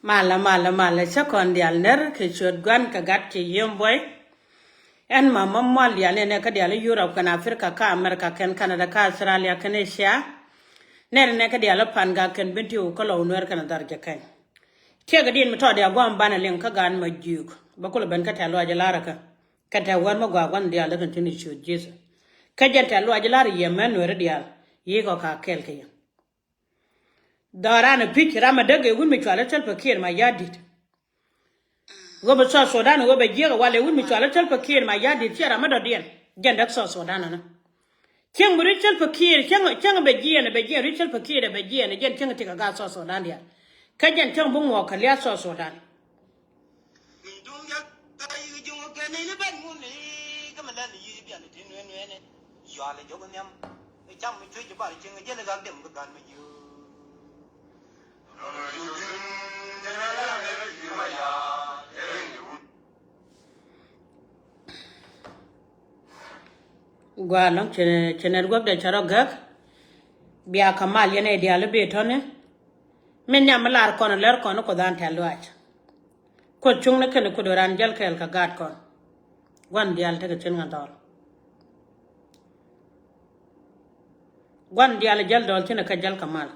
Mala second dial ner ke chod gwan ka gat ke yem boy en mama mal ya ne ka dial Europe kana Africa ka America ken Canada ka Australia ken Asia ne ka dial pan ga ken binti ko lo ner kana darja kai ke ga din mi to dia gwan bana len ka gan ma juk ba ko ben ka ta lo ja lara ka ta war ma gwan dial kan tini chod jesu ka janta lo ja lara yemen wer dial yi ko ka kel ke darana pich rama daga wun mi chwala talpa kir ma yadit gobe so Sudan gobe jira wale wun mi chwala talpa kir ma yadit tira ma dodien gendak so Sudan na ken buri talpa kir ken be jiya ri talpa kir be jiya ne gen ken tika ga so Sudan dia ka gen tan bun wo kalya so Sudan gwalong chener gob de charo gak biya kamal yene dia le betone men nyam lar kono ler kono ko dan talwach ko chung ne ken ko doran jal kel ka gat kon wan dial te chen ngadol wan dial jal dol chen ka jal kamal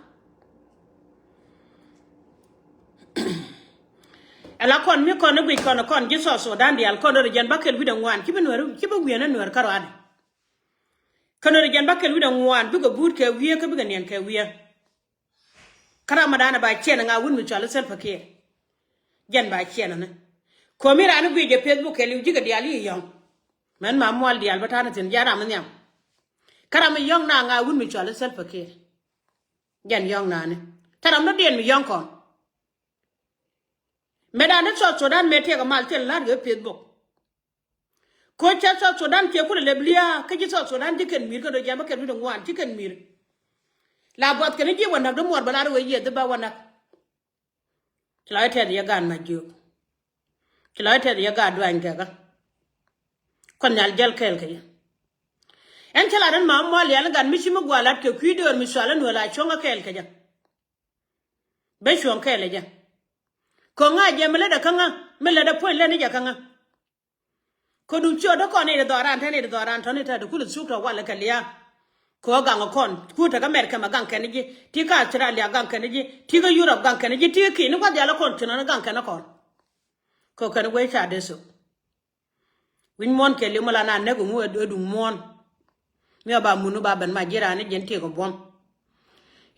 ala kon mi kon gwi kon ji so dan dial kon do jen bakel bidan wan ki be wiena nwer karo ade kanor jan bakel widan wan biga bud ke wiye ka biga nen ke wiye kara madana ba chena nga wun mi chala sel fakir jan ba chena ne ko mi ranu bi je Facebook ke li jiga diali yong men ma mol dial batana tin jara man yam kara mi yong na nga wun mi chala sel fakir jan yong na ne taram no den mi yong kon medana so dan mete ga mal tel la ge Facebook ko cha so Sudan ke kula leblia ka ji so Sudan diken mir ko do jama ke do ngwan diken mir la bot ke ni ji wona do mor bala we ye de ba wona tlaite ya gan ma ju tlaite ya ga do an ga kon nyal jel kel ke en tala dan ma mol ya gan mi ci mu gwalat ke ku do mi salan wala chonga kel ke ja be shon kel ja ko nga je mele da kanga mele da point le ni ja kanga ko dum cho do ko ne do ran tane do ran tane ta do kulu sukto wala kaliya ko gang kon ku ta ga America ma gang kan ji ti ka Australia gang kan ji ti ga Europe gang kan ji ti ki ni ko ya kon tuna gang kan kon ko kan we cha de so win mon ke le mala na ne go mu do dum mon mi ba munu ba ban ma jira ne jen ti ko bom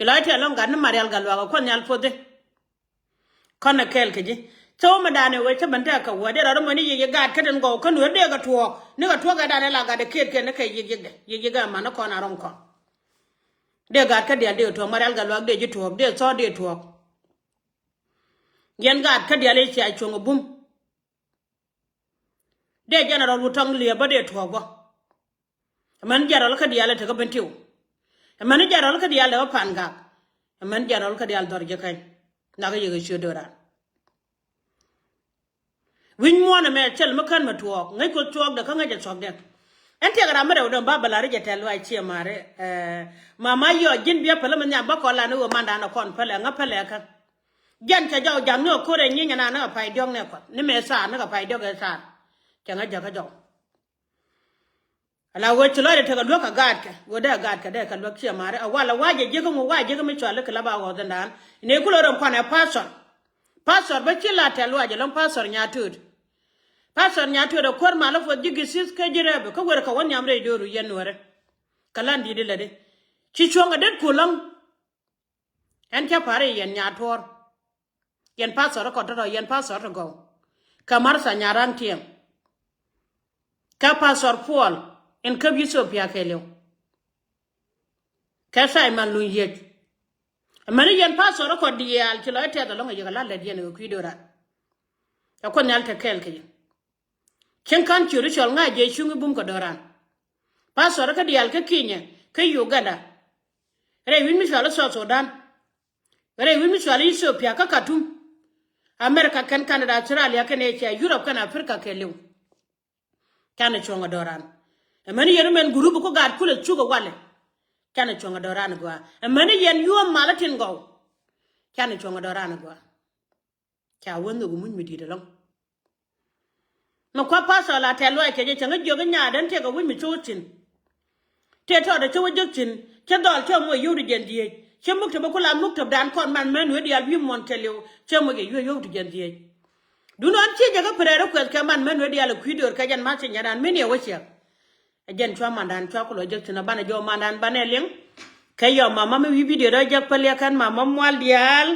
ila ti alon gan marial galwa ko nyal fode kon na kel ke ji so madane we ta banta ka wade da mo ni ye ga kadan go kan we de ga tuo ni ga tuo ga da la ga de ket ken ka ye ga ma na ko na ron ko de ga ka de to maral ga lo de ji tuo de so de tuo yen ga ka de le ci a chongo bum de general wutang le ba de tuo go man jaral ka de ala ta ga bantiu man jaral ka de ala pan ga man jaral ka de al dor je kai na ga ye ga shi do ra win mo na me chel makan ma tuok ngai ko tuok da kanga ja sok den en te gara mare odon baba la reje telu ai chi mare mama yo jin bia pala man ya ba ko la no manda na kon pala nga pala kan jan ka jaw jam no ko re nyinya na na pai dong ne ko ni me sa na ka pai dong ga sa changa ja ka jaw ala wo chulo de te ga loka gad ka wo da gad ka de ka lok chi mare awala waje je ko waje ko mi chwala ka la ba wo dan ne ku lo ron kwana pastor ba chi la telu aje lon pastor nya tud pastor nya to da kor mala fo jigi sis ka jirebe ka wer ka won yamre doru yen wore kalan di de ci chonga det kulang en ka pare yen nya tor yen pastor ko to yen pastor go kamar sa nyaran tiem ka pastor Paul en ka biso pia kelew ka sai man lu yet mani yen pastor ko dial ci lo te da lo ngi la yen ko idora ya ko nyal ta kel ke ken kan ci ritual nga je shungu bum ko doran pastor ka dial ka kinye ka Uganda re win mi shala so Sudan re win mi shala Ethiopia ka katum America kan Canada Australia kan Asia Europe kan Africa ke lew kan chonga doran mani yen men group ko gad kula chugo wale kan chonga doran gwa mani yen yo malatin go chane chonga dorana gwa cha wonu gumun mi di long ma kwa paso la te lo ke je changa joga nya dan te ga wun mi chuchin te to da chu jukchin che dol che mo yu di gen die che muk te ba kula muk te dan kon man men we di al bi mon teleo che mo ge yu di gen die du non che je ga prero kwel ke man men we di al kwidor ka jan ma che nya dan men ye wo che jen chwa mandan chwa ko lo jukchin na bana jo mandan bane ling kay yo mama mi wi video da jak pale kan mama mwal dial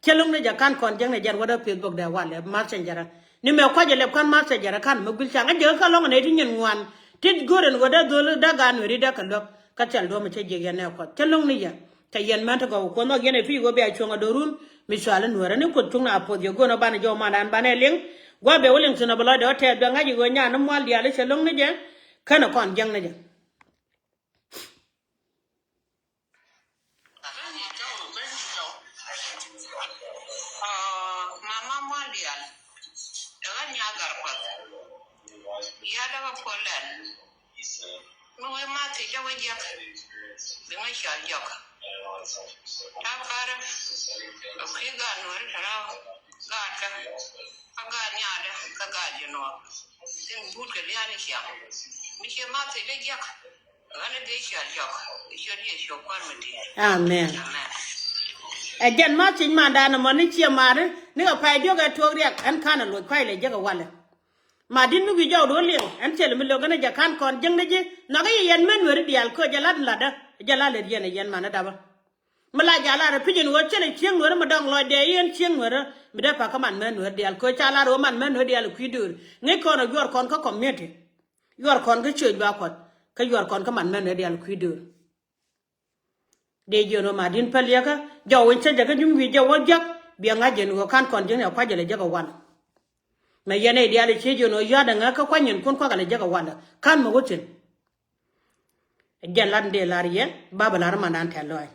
chelung ne jakan kon jang ne jar wada facebook da wale messenger ni me ko jele kan messenger kan mo gul changa je ka long ne tin nyen wan tit goren wada dol da gan ri da kan dok ka chal do me che je ne ko chelung ni ya kay yen man to ko no gene fi go be a chonga dorun mi swala nuara ni ko tungna apo je go no bana jo mandan bane ling go be wolin tuna bala do te do ngaji go nya no mwal dial chelung ni je kana kon jang ne je ya daga polan mu we ma te jawe jak be ma sha jak ta fara ko ga no ri tara ga ta aga nya da ka ga jino tin but ke ya ni sha mi she ma te jak ana de sha jak she ni sha kwar mi ti amen ajan ma tin ma da na mo ni chi ma ni ga pa jo ga to riak an kana lo kwai le jaga wala ma din nu gi jaw do le an tel mi lo gana jakan kon jeng ne je na ga yen men wori dial ko jalad lada jalale yen mana da ba mala jala ra pijin wo chele chieng wori madong lo de yen chieng wori mi da pa ka man men wori dial ko chala ro man men wori dial ku dur ngi ko no yor kon ko community yor kon ga chej ba ko ka yor kon ka man men wori dial ku dur de jono ma din pal ya ka jaw won che jaga jum wi jaw jak bi nga jen ko kan kon jeng ya kwa jele jaga wan ma yene dia le chejo no yada nga ka kwanyen kon kwa gale jaga wanda kan mo gotin gelan de lariye baba lar manan teloy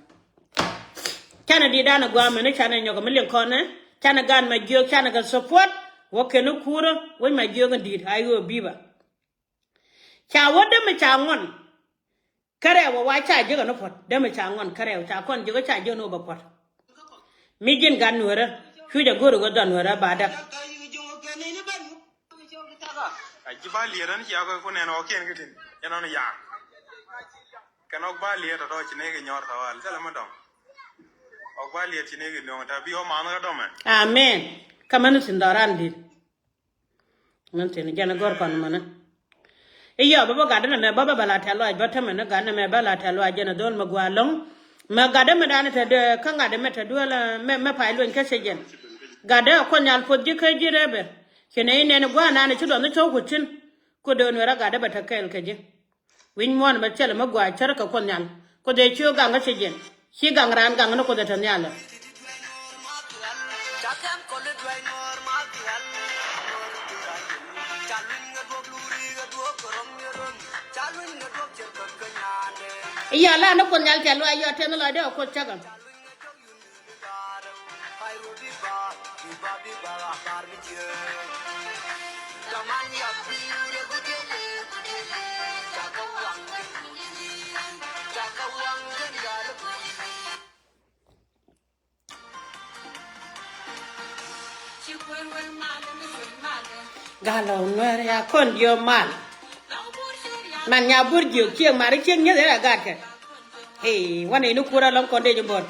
kana di dana gwa me ne kana nyoga milen kone kana gan ma jio kana ga support wo ke no kuro wo ma jio ga dit ayo biba cha wode me cha ngon kare wo wa cha jaga no pot de me cha ngon kare cha kon jaga cha jo no ba pot mi jin gan nuora huja goro go dan nuora bada ji ba lieran ya ko ne no ken gitin ya no ya kan ok ba lier to ci ne ge nyor tawal sala ma dom ok ba lier ci ne ge no ta bi o ma na dom amen kamanu sindaran di nan tin jana gor kon mana iya baba gadana me baba bala talo aj bata me na gana me bala talo aj na dol magwalong ma gada me dana ta de kan gada me ta dola me pa ilon ka sejen gada ko nyal fodji ka jirebe kene ne gwa na ne chudo ne chokuchin ko do no ra gada bata kel kaje win mon ba chele magwa char ka ko nyal ko de chu ganga sejen shi gangran gang no ko de tan yala iya la no ko nyal telo ayo ten lo de ko chaga galo no ya kon yo mal man nya burjo chieng mari chieng nya da gata hey wane no kura long konde jobon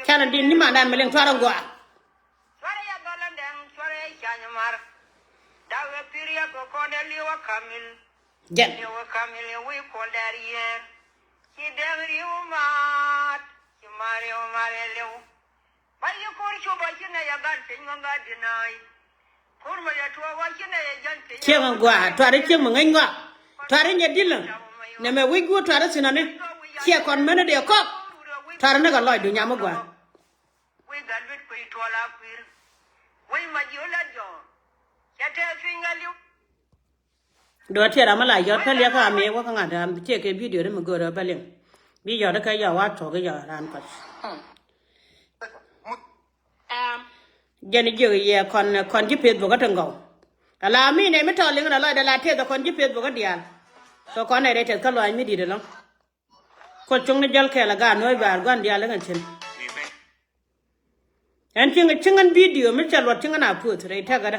kana din ni manan meleng twara gwa swara ya balandang swara ya chanyamar dawe piria ko konde liwa kamil jen liwa kamil wi ko dariye ki demri umat ki mari umare lew bayi kur chuba kina ya gal tinga dinai kurma ya tuwa wa kina ya jante chieng gwa twara chieng mangai gwa twara nya dilang ne me wi gwa twara sinane chia kon mena de ko twara na ga loy du nya mo gwa we galbit ko itola kwir we majiola jo yate fingali do tera mala yo tele ka me wa ka ngada che ke video re mo goro balen bây giờ nó cái giờ quá chỗ cái giờ làm coi giờ này giờ còn chụp hết vào cái thằng gầu là mi này mới thò lên là loại là thiệt là còn chụp hết vào cái đial so con này đây thiệt cái loại mới đi được lắm con chúng nó dal khe là gan nói vào gan đial là cái chuyện anh chừng anh video mới chả luật chừng anh áp phượt rồi thay cái đó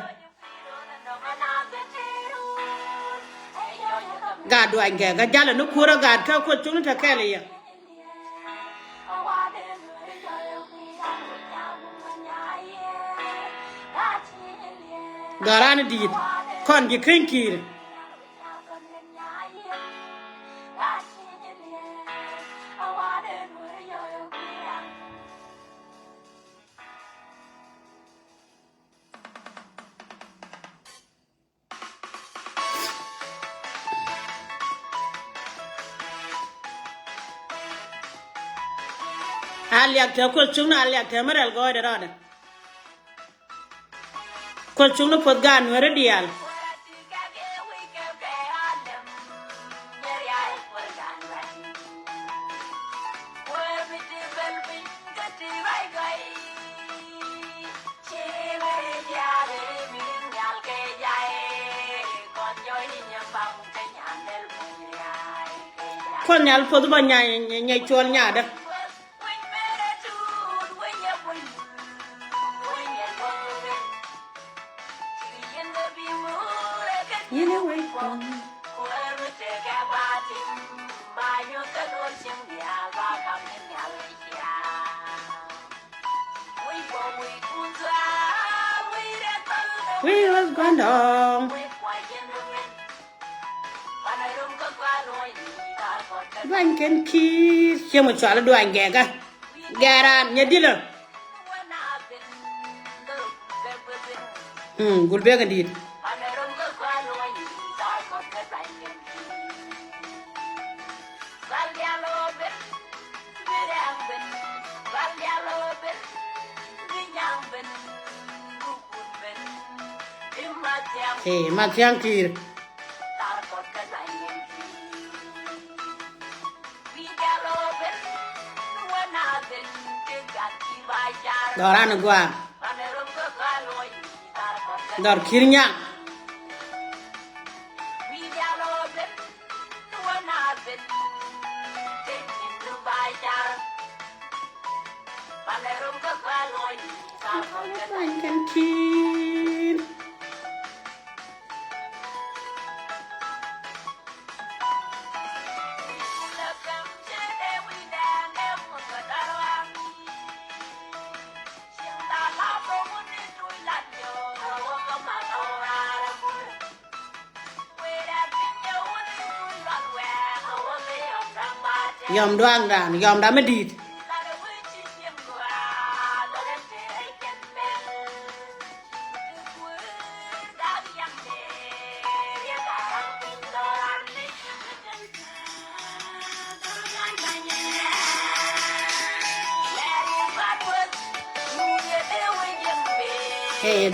gà đuôi anh cái giá là nó cua ra gà theo con chúng nó thay cái này gà nó đi con gì khinh kỳ aliak theo con chúng nó aliak theo mới gọi được rồi con chúng nó phật gan người đi al con nhà phật bao nhà chuồn nhà đó you know where from we was gone down Anh can kiss chưa một chỗ là đuổi anh ghé cả ghé ra nhớ đi rồi gulbe cái đi mà thiang kia đó là nó qua đó khirnya anh can kill yom doang dan yom đã mới đi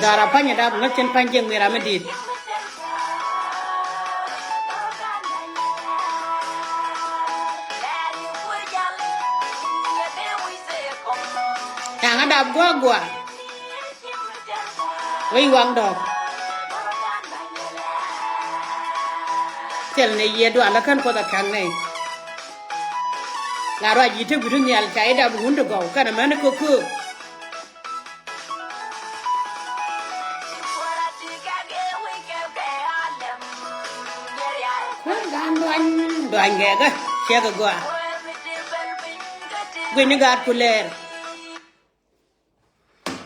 darah banyak dah ngecen panjang merah medit yang ada gua wei wang dok chel ne ye do ala kan ko da kan ne la ro yi te gudu nyal chai da bu ndo go kana man ko ku doan ghé cái xe cái gua quên những gạt của lệ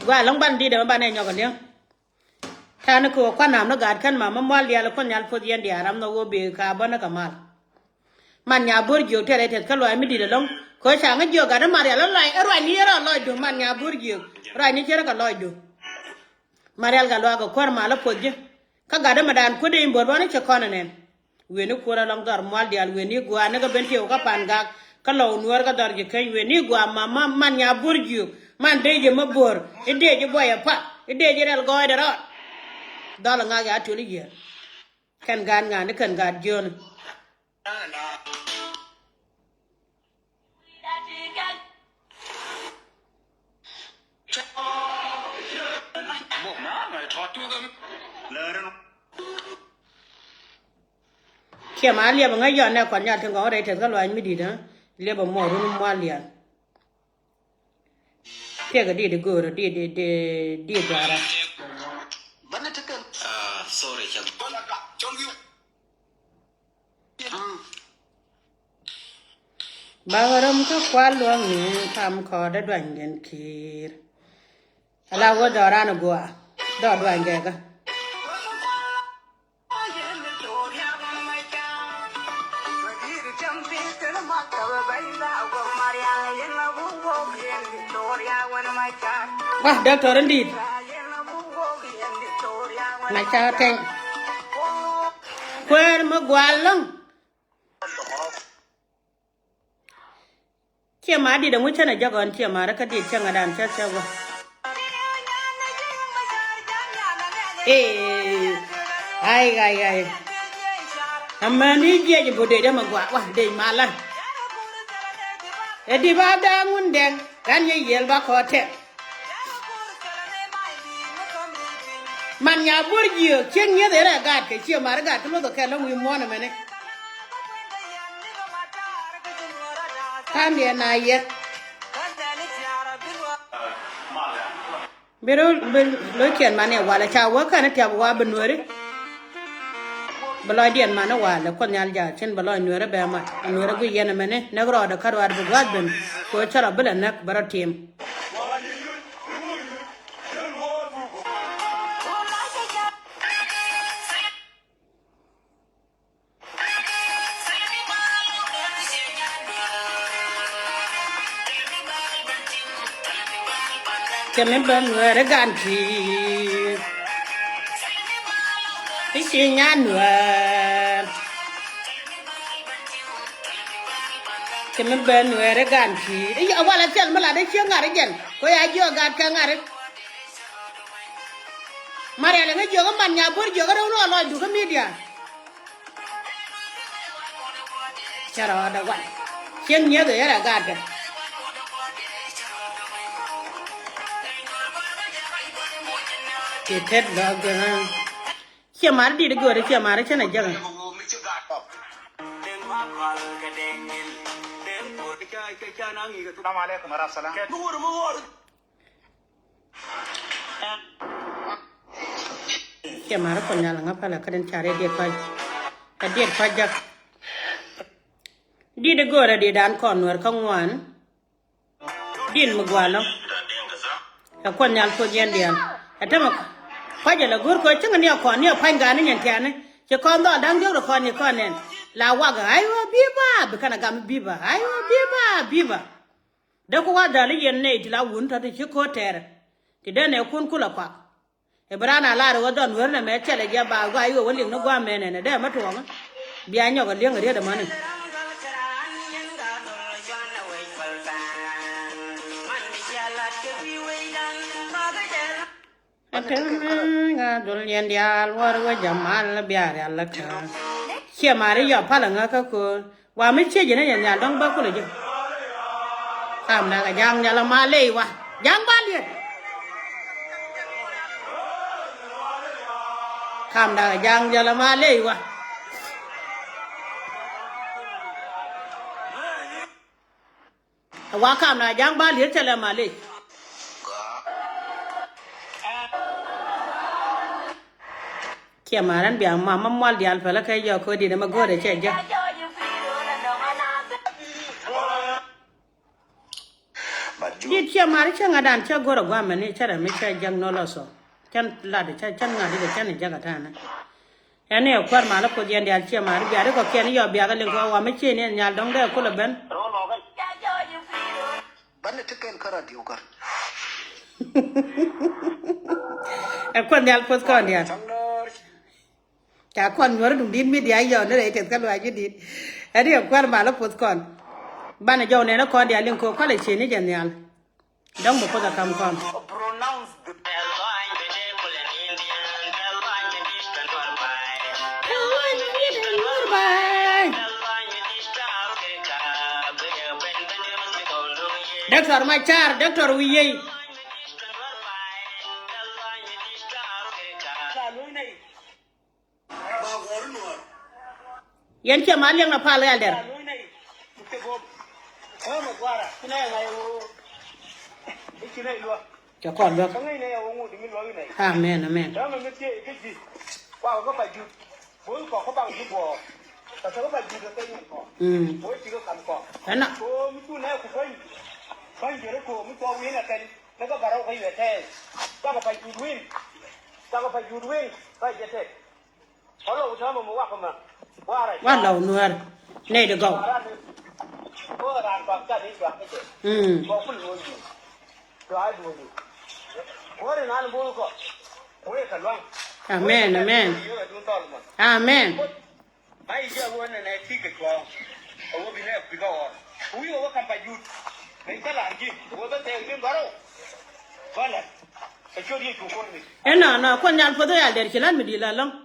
gua long ban đi để mà ban này nhỏ còn nhá thà nó có quan nam nó gạt khăn mà mua lia là con nhal phơi yên đi aram nó vô bì cả bên nó cả mal man nhà bur giều thế này thật cái loại mới đi được long có sáng cái giều cả nó mà để nó lại ở ngoài này rồi lòi được man nhà bur giều rồi này chơi nó cả lòi được mà để cả lòi cái quan mà nó phơi chứ các gạt nó mà đàn cứ đi bừa bãi nó chơi con này weni kura long dar mal dial weni gua ne ga benti o ka panga ka law nuar ka dar je kay weni gua mama man ya burju man deje ma bor e deje boya pa e deje rel goy da rot dal nga ga tuli ye kan gan nga ne kan ga jon เขี่ยมาเรียบงั้นย้อนเนี่ยขวัญญาถึงเอาอะไรเถิดก็ลอยไม่ดีนะเรียบบ่หมอรุ่นมาเรียนเที่ยก็ดีดีกูดีจ้าละsorry ครับบางรมก็คว้าลวงนี่ทำคอได้ด้วยเงินคีรเราก็ดอรานกัวดอด้วยเงินก็ว้าเด็กทอรันดีไม่ใช่แทงเพื่อนมากวาลงเชี่ยมาดีดังวิชาไหนจักก่อนเชี่ยมาแล้วก็ดีช่างกระดานเช่าวะไอ้ทำไมนี่เจี๊ยบบุตรเด็กมากว่าว้าเด็กมาละดีบ้าดังหุ่นแดงกันยี่เยลบ้าขอเทมันยาบุญเยอะเชี่ยงเงี้ยเดี๋ยวกาดเชี่ยมาแล้วกาดทุกตัวแค่ลงวิมวันนะมันเนี่ยทำยังไงเยอะเบลูเขียนมาเนี่ยว่าละชาวว่ากันนะที่ว่าเป็นหน่วยบลอยเดียนมานะว่าแล้วคนยาลาเช่นบลอยหน่วยระแบบมาหน่วยระกุยนะมันเนี่ยนักรอดคาร์วาร์บุกวัดเป็นตัวชาร์บเล่นนักบาร์ทีมจะไม่เป็นหน่วยระกันทีที่สิ่งงานหน่วยจะไม่เป็นหน่วยระกันทีไอ้เอาว่าแล้วเจ้ามาละได้เชื่องอะไรกันก็อยากเยอะกันแค่งานมาเรียนอะไรเยอะก็มันยาพูดเยอะก็เราหน่อยดูก็มีเดียชะลอได้วันเชื่องเยอะเลยระกันกันเจ็ดเท็ดดอกกันเชี่ยมาดีดีกว่าเชี่ยมาใช่ไหมจังเชี่ยมาแล้วคนงานหลังพลังกันชาเดียดไปแต่เดียดไปจักดีดีกว่าดีด้านก่อนหัวข้างวันดินมากว่าแล้วแต่คนงานคนเย็นเดียนแต่ถ้ามาพายละกูก็จังเนี่ยขอเนี่ยพันกันเนี่ยแค่นั้นจะคอนต่อดังเดียวละครเนี่ยคอนเนี่ยลาว่ากันไอ้ว่าบีบ้าเป็นขนาดกันบีบ้าไอ้ว่าบีบ้าเด็กว่าดาลีเย็นเนี่ยที่ลาวุ่นทัดที่โคตรเทอร์ที่เดินเนี่ยคุณกุลปากเอบรานาลาเราดอนเวอร์เนี่ยแม่เชลเลยบ้าว่าไอ้ว่าเลี้ยงนกว่าแม่เนี่ยเดี๋ยวมาถ่วงเบี้ยเนี่ยก็เลี้ยงเรียดมันถึงงานดุลยันเดียลว่าเราจะมาลเบียร์อะไรกันเชื่อมาได้ยอดพลังก็คือว่าไม่เชื่ออย่างนั้นอย่างนี้ต้องบ้าก็เลยจ้ะทำได้ก็ยังจะละมาเลยวะยังบ้านเลยทำได้ก็ยังจะละมาเลยวะว่าข้ามได้ยังบ้านเลยจะละมาเลยเขี่ยมาดันเบียงมามั่วเดียร์ไปแล้วใครยอมคุยดีนะมากูได้เช่นจ้ะยี่เขี่ยมาได้เช่นงานดันเช่นกูรู้ว่ามันนี่เช่นไม่ใช่ยังนอลสอฉันลาดเช่นงานที่เช่นนี่จังกันท่านะอันนี้ควรมาแล้วคุยเดียร์เขี่ยมาเบียร์ก็เขี่ยนี่ยอมเบียร์ก็เลี้ยงว่าไม่ใช่เนี่ยยาดองเด้อคนละเป็นบันทึกเกินขนาดเดียวกันไอ้คนเดียร์พูดก่อนเดียร์จากคนวัวดุดินมีเดียย้อนนั่นเองเกิดกันว่ายุดินอันนี้ควรมาแล้วพูดก่อนบ้านย้อนเนี่ยนะคนเดียร์เลี้ยงโคก็เลยเชื่อนี่จังเนี่ยดองบุกก็จะทำก่อนDoctor Machar, Doctor Wiye. yan ke ma liang na pala ya der cho con được amen amen thế nào quá lâu nữa này được không amen amen amen nó con nhàn phải thôi để làm gì là lắm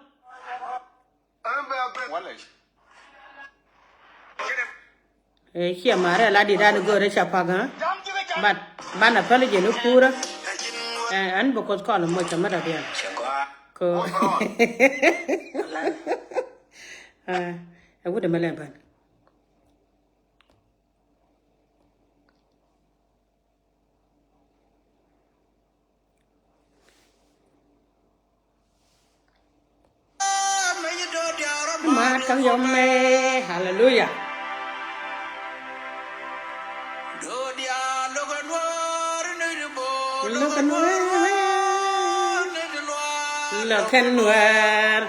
khi mà ra là đi ra nó gọi ra chapa ga bạn là phải là nó pura anh bố con là một chấm ra đi cô aku udah malam ban mat kang yom me hallelujah lo khen nuer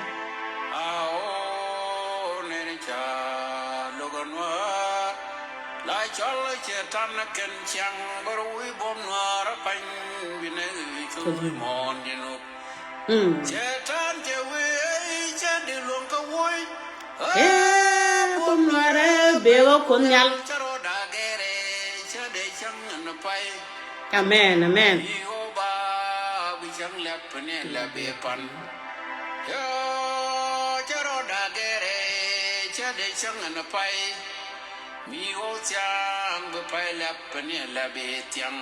tan ken chang barui bom nuar pan bine chu mon dinu che tan che we che de long ka woi bom nuar be go kun nyal charo da gere che de chang na pai amen amen yo ba bi chang la pne la be pan yo charo da gere che de chang na pai mi ho chang bơ pai lap pani la be tiang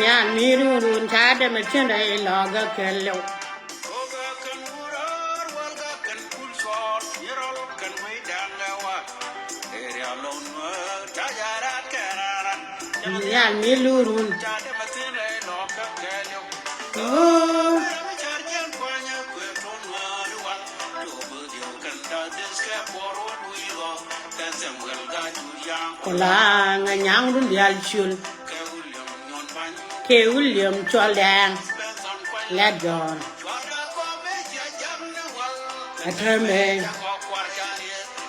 nhà mi run cha de me chen dai lo ga kello oga kan murar wal ga kan kul sor yerol kan mai danga wa ere alon ta jara kararan nhà mi run cha de me chen dai lo ga kello là ngày nhang run dial chul ke William Choldang led John atame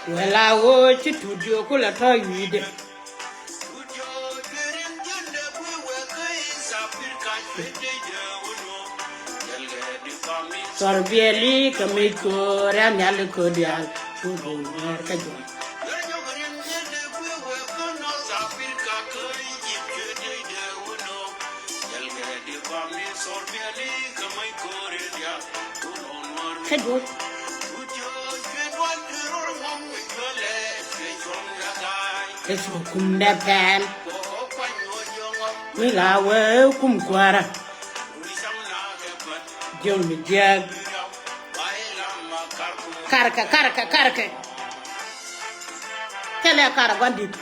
wala wo chi tudio ko la to yide sorbieli kamiko ram yal ko dial ko mer ka jo Kedut. It's kum da pan. Mi la we kum kwara. Jom mi jag. Karka. Kale kara gwandit.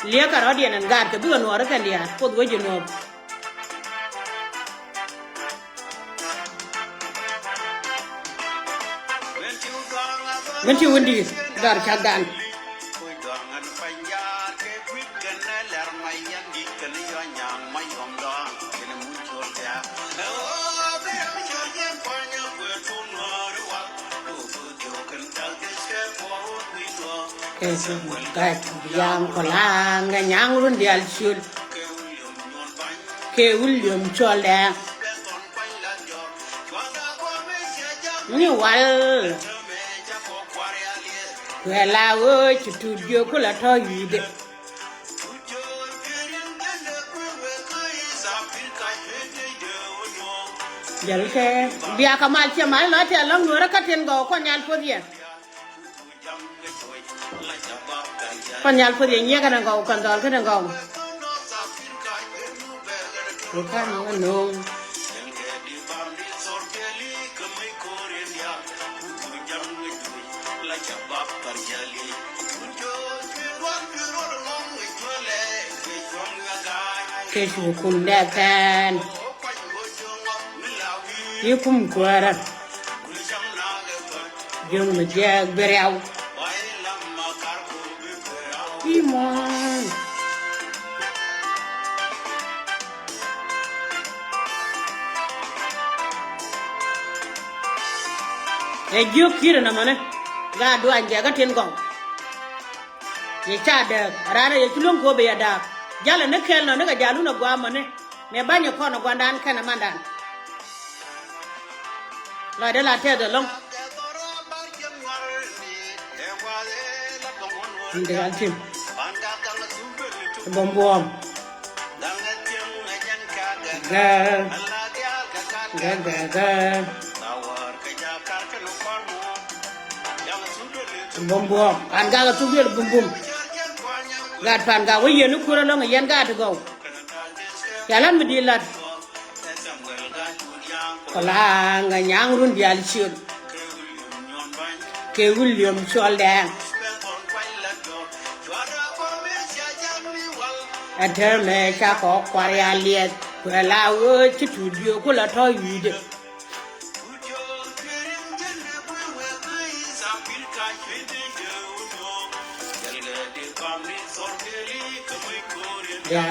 Liya kara odiyan an gar ka biwa nuwara ka liya. Pod waje nuwa. Ganti wundi dar chagan yang kolang yang run dial sul ke William Choldang ni wal wala wo chi tudio ko la to yide jalke biya kamal che mal la te lang no rakaten go ko nyal podie ko nyal podie nyega na go kan dal kan go bukan nung kesu kundakan yukum kuara jung majag beriau imon juk kira namanya ga dua jaga ten gong ye chada rara ye tulung ko be yada jala ne kel no ne ga jalu na gwa mane me banya ko no gwandan kana mandan la de la te de long inde altim bom bom ga bom bom an ga tu bir bum bum gad pan ga waye nu kura long yan ga to go yalan mi dilat kala nga nyang run dial chiot ke William Choldan ateme cha ko kwaria liet kula wo chitudio kula to yide ya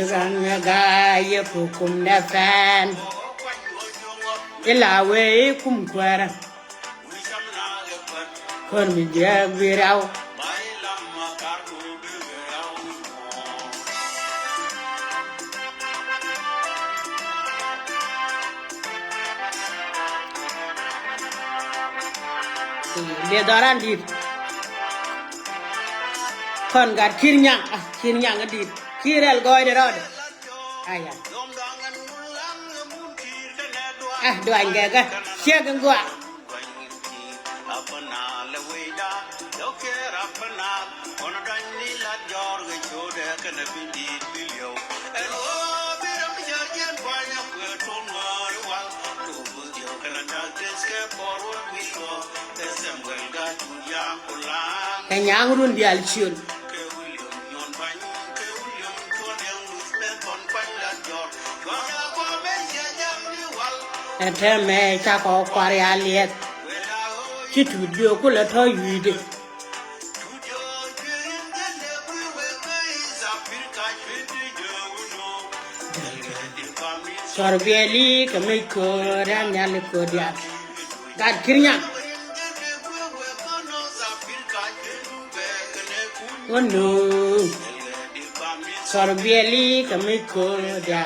Rang gaya pukum na fan ilawe kum kwara kon mi dia virau le daran dit kon gat kirnyang dit kirel goy de rod aya doan ga siaga gua nyang run dial chiun ateme cha ko kwari aliet chitu dio kula to yide sorbeli kemai ko ranyal ko dia gad kirnya oh no sorbeli kemai ko dia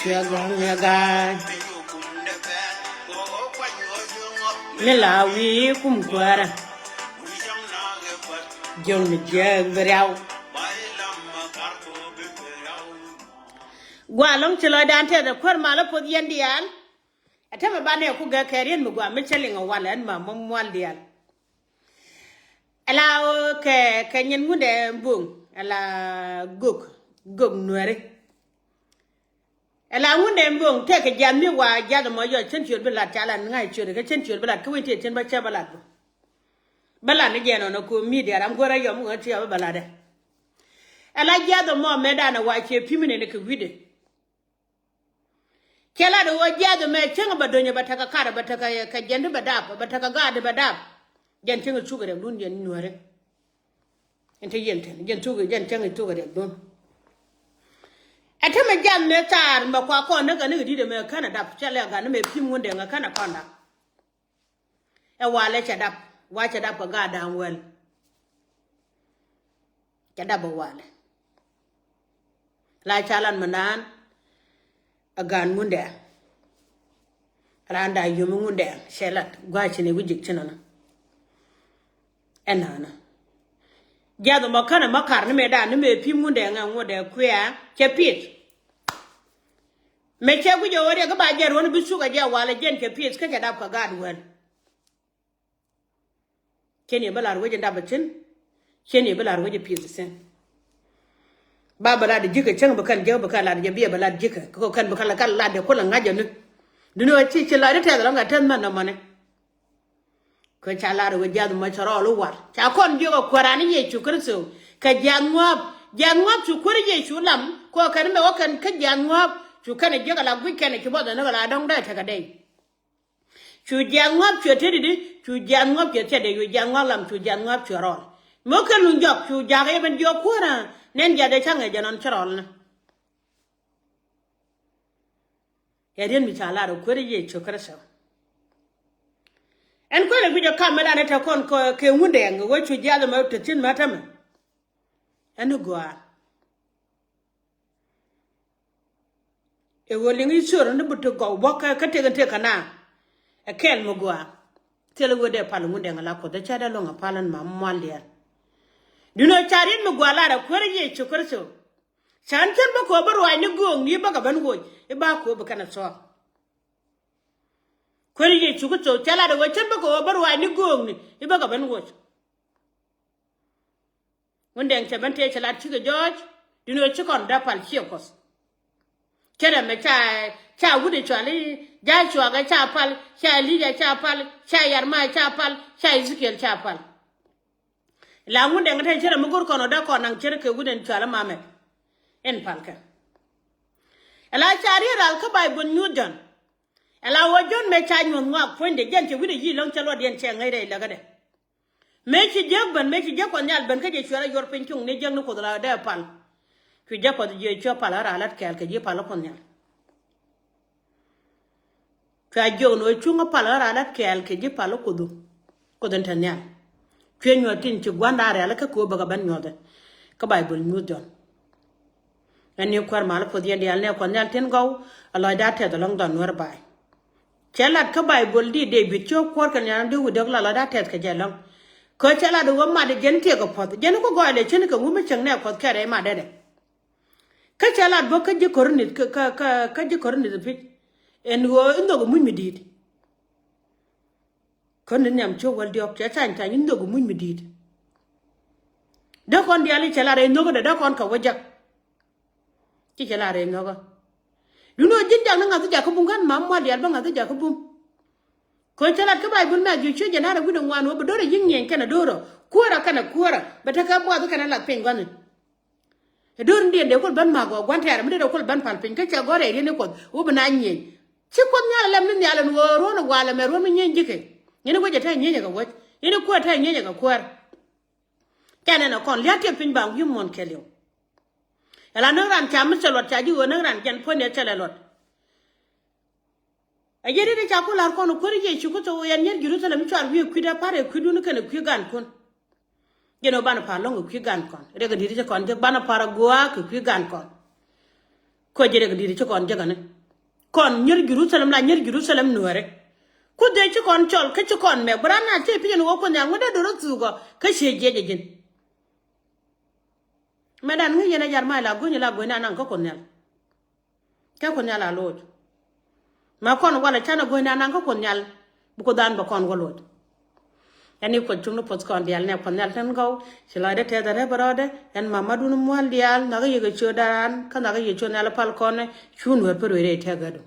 Yaga Milawi kum kwara Jong ni jag beriau Gwa long chilo dante da kwar mala pod yandial atama bane ku ga karian mu gwa michelinga walan ma momwal dial ala ke kanyen ngunde mbung ala gog nuere ala ngunde mbong te ke jammi wa jada mo yo chen chul bela tala ngai chul ke chen chul bela ku te chen ba cha bala ne jeno no ko media ram gora yo mo ti ya bala de ala jada mo medana wa che pimine ne ke vide kela do wa jada me chen ba donyo bataka kara bataka ka jende badap bataka gade badap jen chen chu ga de dun jen nuare ente jen chu ga jen chen chu ga de dun atama jam ne tar ma kwa ko na ga ni di de me kana dap chale ga ne me pim wonde nga kana konda e wale cha dap wa cha dap ga da wel cha dap wale la chalan manan agan munde randa yumu munde shelat gwa chine wujik chinana enana ya do makana makar ne me da ne me pim ngunde nga ngode kuya ke pit me che ku jo wore ga ba je ron bisu ga ja wala jen ke pit ka da ka gad wen kene balar waje da bacin kene balar waje pit sen ba bala da jika can bakan je bakan la da biya bala da jika ko kan bakan la kan la da kullun ngaje ne duno ci ci la da ta da nga tan man na mane ko cha la da waje da ma charo lu war cha kon je ko korani ye chukurso ka jangwap chu kurje chu lam ko kan me wakan ka jangwap chu kan je la gwi kan ki boda na la dong da ta ga dai chu jangwap chu te di chu jangwap je te de yu jangwap lam chu jangwap chu ro mo kan lu njop chu jage ben jo kora nen ja de change janon charo na ya den mi cha la da kurje chu kurso en ko le video camera ne ta kon ko ke hunde ngo wo chu jalo ma to tin mata me en go e wo lingi sura ne buto go boka ka te kana e kel mo go tele wo de pal hunde ngala ko da cha da lo nga palan ma mwalya duno charin mo go la da ko re chu kurso chan chen ba ko bar wa ni go ni ba ga ban go e ba ko ba kana so kweli ye chuko to chala da wachen ba ko bar wa ni gong ni iba ga ban goch wonde en chabante chala chiga george dino chikon da pal chiokos kera me cha wude chali ja chwa ga cha pal cha liga cha pal cha yarma cha pal cha ezekiel cha pal la wonde ngata chere mu gor kono da ko nan chere ke wuden chala mame en palka ala chari ral ka bay bon nyudan ala wajon me cha nyon ngak fonde gente wide yi long chalo den che ngai dai laga de me ci jagban me ci jakon yal ban ka je chora yor penchung ne jang ko da da pal fi japo je cho pal ara lat kal ke je pal kon yal ka jo no chunga pal ara lat kal ke je pal ko do ko den tan yal ke nyo tin ci gwanda ara la ka ko baga ban nyoda ka bible nyu don ani kwar mal po die yal ne kon yal tin gaw ala da te da long don wer bay chalat ka bible di de bi cho kwar kan yan du de la da tet ka jelong ko chalat wo ma de gente ko pot jen ko go le chen ko mu chang ne ko ka re ma de ka chalat bo ka je kornit ka je kornit pi en wo ndo go mu mi dit kon ne nyam cho wal di op cha tan tan ndo go mu mi dit da kon di ali chalat e ndo go da kon ka wajak ki chalat e ndo go duno jinjang na ngatu jaku bungan mamma dial ba ngatu jaku bum ko chalat ka bay bun ma ju chu janara gudo ngwan wo dore yingen kana doro kuara kana kuara bataka bo adu kana la pengwan e dor ndien de ko ban ma go gwantare mi de ko ban pal pen ka cha gore ni ko wo bana nyen ci ko nyala lam ni yalla wo ro no wala me ro mi nyen jike ni ko jata nyen ga wat ni ko ta nyen ga kuar kana na kon liate pin bang yum mon kelio ala no ran cha mi selot cha ji wo no ran jan pone chelelot ajeri de cha ko lar ko no ko ri ji ko to yan yer Jerusalem char wi ku da pare ku dunu kana ku gan kon geno bana pa longo ku gan kon re ga diri kon je bana para goa ku gan kon ko jere ga diri kon je gane kon yer Jerusalem la yer Jerusalem no re ku de ci kon chol ka ci kon me brana te pi no ko nya ngoda do ro zugo ka she je jin medan ngi yena jar mai la go na nan ko kon yal ka kon yal a loj ma kon wala chana go na nan ko kon yal bu ko dan ba kon go loj yani ko chung no pot kon yal ne kon yal tan go sila de te da re barode en mamadu no mo yal na ga yega chodan kana ga ye chona la pal kon chun wer per re te ga do